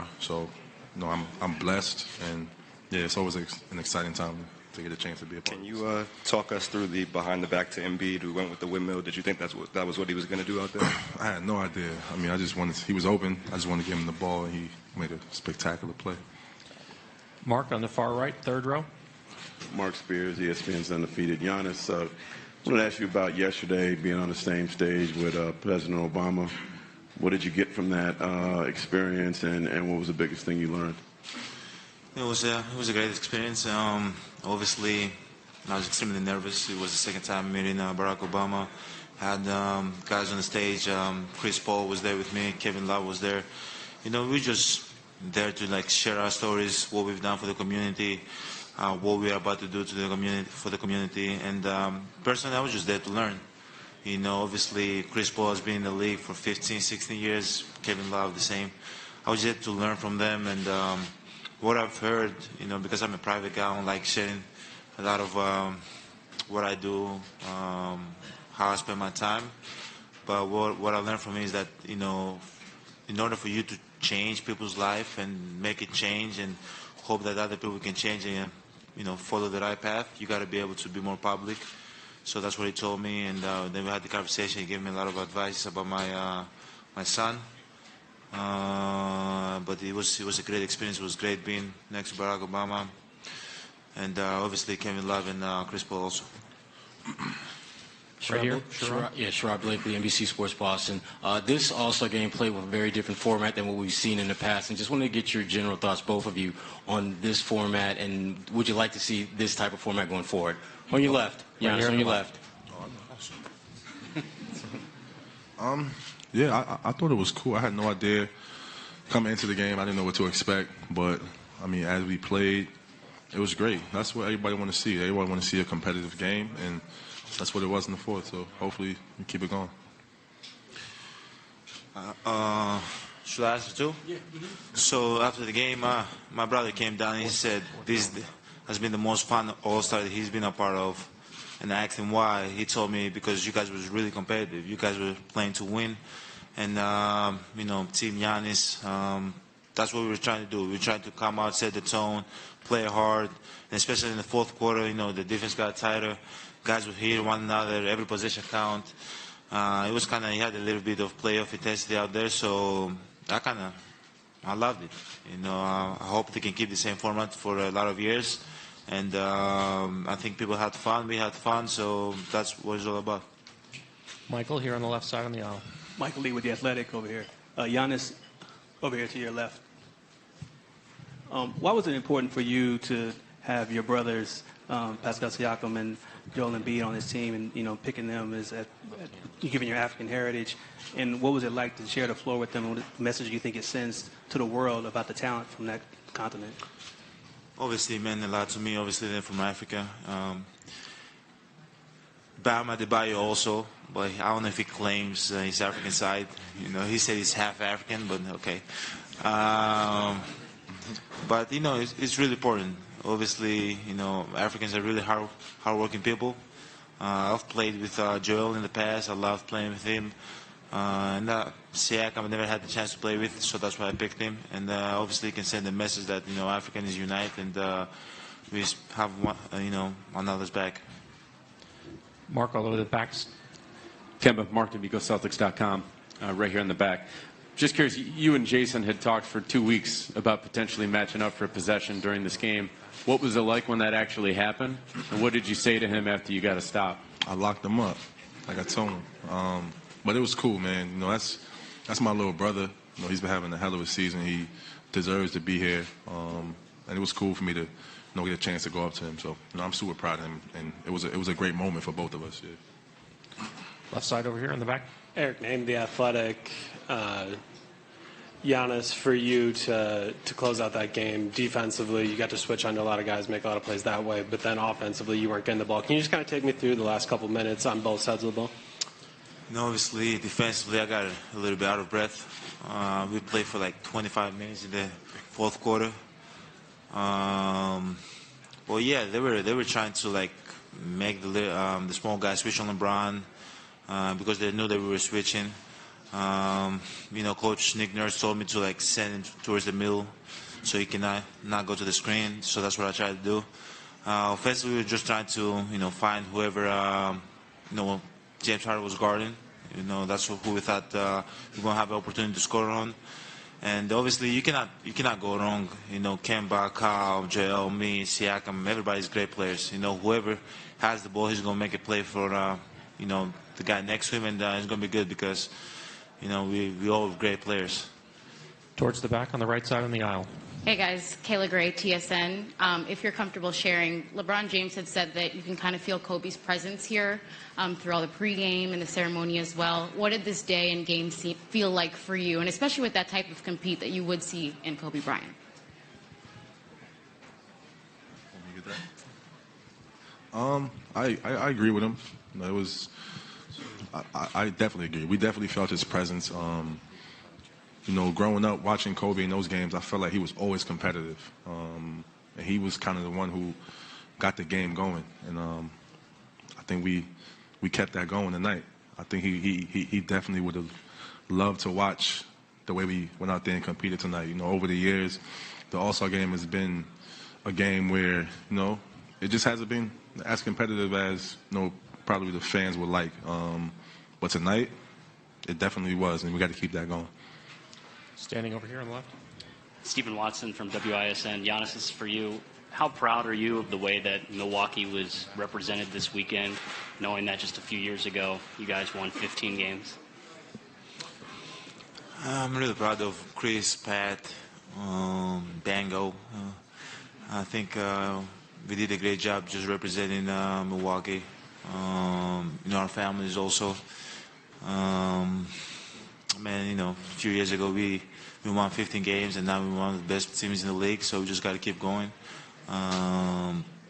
are. So, I'm blessed, and yeah, it's always an exciting time to get a chance to be a part. Can you talk us through the behind the back to Embiid who went with the windmill? Did you think that was what he was going to do out there? I had no idea. I mean, he was open. I just wanted to give him the ball, and he made a spectacular play. Mark on the far right, third row. Mark Spears, ESPN's Undefeated. Giannis, I wanted to ask you about yesterday being on the same stage with President Obama. What did you get from that experience, and what was the biggest thing you learned? It was a great experience. Obviously, I was extremely nervous. It was the second time meeting Barack Obama. Had guys on the stage. Chris Paul was there with me. Kevin Love was there. We were just there to share our stories, what we've done for the community, what we are about to do for the community. And personally, I was just there to learn. Obviously, Chris Paul has been in the league for 15, 16 years. Kevin Love, the same. I was there to learn from them, and what I've heard, because I'm a private guy, I don't like sharing a lot of what I do, how I spend my time. But what I learned from it is that, in order for you to change people's life and make it change and hope that other people can change and, follow the right path, you got to be able to be more public. So that's what he told me, and then we had the conversation. He gave me a lot of advice about my son. But it was a great experience. It was great being next to Barack Obama, and obviously Kevin Love and Chris Paul also. Right here. Sherrod Blakely, NBC Sports Boston. This All-Star game played with a very different format than what we've seen in the past, and just wanted to get your general thoughts, both of you, on this format, and would you like to see this type of format going forward? On your left. Giannis, on your left. Yeah, I thought it was cool. I had no idea coming into the game. I didn't know what to expect, but I mean, as we played, it was great. That's what everybody want to see. Everybody want to see a competitive game, and that's what it was in the fourth. So hopefully we keep it going. Should I answer too? Yeah. So after the game, my brother came down and he said this has been the most fun All-Star that he's been a part of. And I asked him why. He told me because you guys was really competitive. You guys were playing to win. And, Team Giannis, that's what we were trying to do. We were trying to come out, set the tone, play hard. And especially in the fourth quarter, the defense got tighter. Guys would hit one another, every possession count. It was he had a little bit of playoff intensity out there. So I loved it. I hope they can keep the same format for a lot of years. And I think people had fun. We had fun. So that's what it's all about. Michael, here on the left side on the aisle. Michael Lee with The Athletic over here. Giannis, over here to your left. Why was it important for you to have your brothers, Pascal Siakam and Joel Embiid, on this team, and picking them as given your African heritage? And what was it like to share the floor with them? What message do you think it sends to the world about the talent from that continent? Obviously, it meant a lot to me. Obviously, they're from Africa. Bam Adebayo also, but I don't know if he claims his African side. He said he's half African, but okay. But it's really important. Obviously, Africans are really hardworking people. I've played with Joel in the past. I loved playing with him. And Siakam I never had the chance to play with, so that's why I picked him. And obviously, you can send the message that Africans unite, and we have one another's back. Mark, all over the backs. Kemba, Mark, Celtics.com, right here in the back. Just curious, you and Jason had talked for 2 weeks about potentially matching up for a possession during this game. What was it like when that actually happened? And what did you say to him after you got a stop? I locked him up, like I told him. But it was cool, man. That's my little brother. He's been having a hell of a season. He deserves to be here. And it was cool for me to get a chance to go up to him. So I'm super proud of him, and it was a great moment for both of us. Yeah. Left side over here in the back. Eric Name, The Athletic. Giannis, for you to close out that game defensively, you got to switch under a lot of guys, make a lot of plays that way, but then offensively you weren't getting the ball. Can you just kind of take me through the last couple minutes on both sides of the ball? Obviously, defensively, I got a little bit out of breath. We played for like 25 minutes in the fourth quarter. Well, yeah, they were trying to make the small guys switch on LeBron because they knew that we were switching. Coach Nick Nurse told me to like send him towards the middle so he cannot not go to the screen. So that's what I tried to do. Offensively, we were just trying to find whoever James Harden was guarding. That's who we thought we were gonna have an opportunity to score on. And obviously, you cannot go wrong. Kemba, Kyle, Joel, me, Siakam, everybody's great players. Whoever has the ball, he's gonna make a play for the guy next to him, and it's gonna be good because we all have great players. Towards the back on the right side of the aisle. Hey guys, Kayla Gray, TSN. If you're comfortable sharing, LeBron James had said that you can kind of feel Kobe's presence here through all the pregame and the ceremony as well. What did this day and game feel like for you, and especially with that type of compete that you would see in Kobe Bryant? I agree with him. I definitely agree. We definitely felt his presence. Growing up watching Kobe in those games, I felt like he was always competitive. And he was kind of the one who got the game going. And I think we kept that going tonight. I think he definitely would have loved to watch the way we went out there and competed tonight. Over the years, the All-Star game has been a game where, it just hasn't been as competitive as, probably the fans would like. But tonight, it definitely was, and we got to keep that going. Standing over here on the left. Stephen Watson from WISN. Giannis, this is for you. How proud are you of the way that Milwaukee was represented this weekend, knowing that just a few years ago you guys won 15 games? I'm really proud of Chris, Pat, Bango. I think we did a great job just representing Milwaukee. Our families also. A few years ago we won 15 games, and now we're one of the best teams in the league. So we just got to keep going.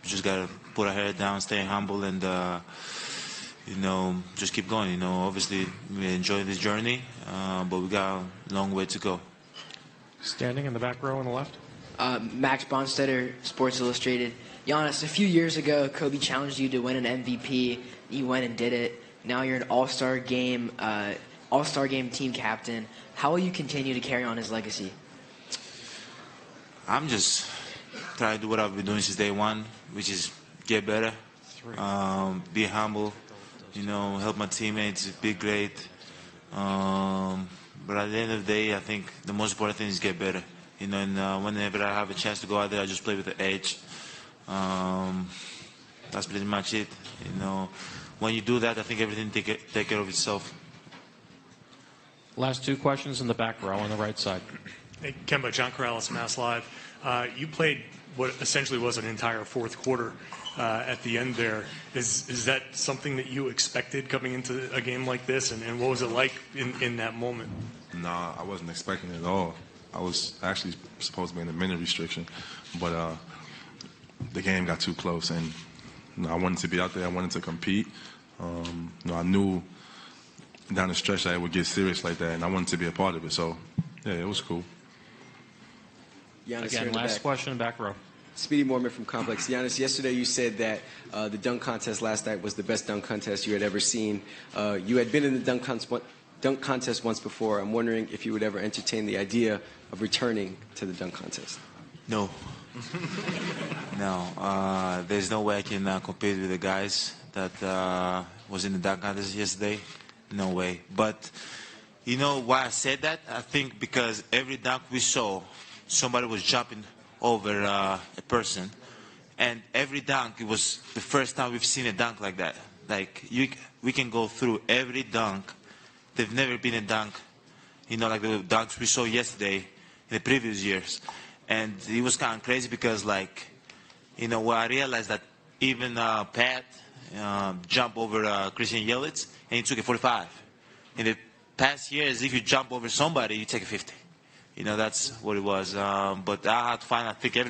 Just got to put our head down, stay humble, and just keep going. Obviously we enjoy this journey, but we got a long way to go. Standing in the back row on the left. Max Bonstetter, Sports Illustrated. Giannis, a few years ago, Kobe challenged you to win an MVP. You went and did it. Now you're an All-Star game team captain. How will you continue to carry on his legacy? I'm just trying to do what I've been doing since day one, which is get better, be humble, help my teammates, be great. But at the end of the day, I think the most important thing is get better. And whenever I have a chance to go out there, I just play with the edge. That's pretty much it. When you do that, I think everything take care of itself. Last two questions in the back row on the right side. Hey, Kemba, John Corrales, Mass Live. You played what essentially was an entire fourth quarter at the end there. Is that something that you expected coming into a game like this? And what was it like in that moment? Nah, I wasn't expecting it at all. I was actually supposed to be in a minute restriction. But the game got too close, and I wanted to be out there. I wanted to compete. I knew down the stretch that it would get serious like that, and I wanted to be a part of it. So, yeah, it was cool. Giannis, Again, last question, back row. Speedy Mormon from Complex. Giannis, yesterday you said that the dunk contest last night was the best dunk contest you had ever seen. You had been in the dunk contest once before. I'm wondering if you would ever entertain the idea of returning to the dunk contest. No. No. There's no way I can compete with the guys that was in the dunk contest yesterday. No way. But you know why I said that? I think because every dunk we saw, somebody was jumping over a person. And every dunk, it was the first time we've seen a dunk like that. Like, we can go through every dunk. There've never been a dunk, like the dunks we saw yesterday in the previous years. And it was kind of crazy because, where I realized that even Pat jumped over Christian Yelich, and he took a 45. In the past years, if you jump over somebody, you take a 50. That's what it was. But I had to find, I think everybody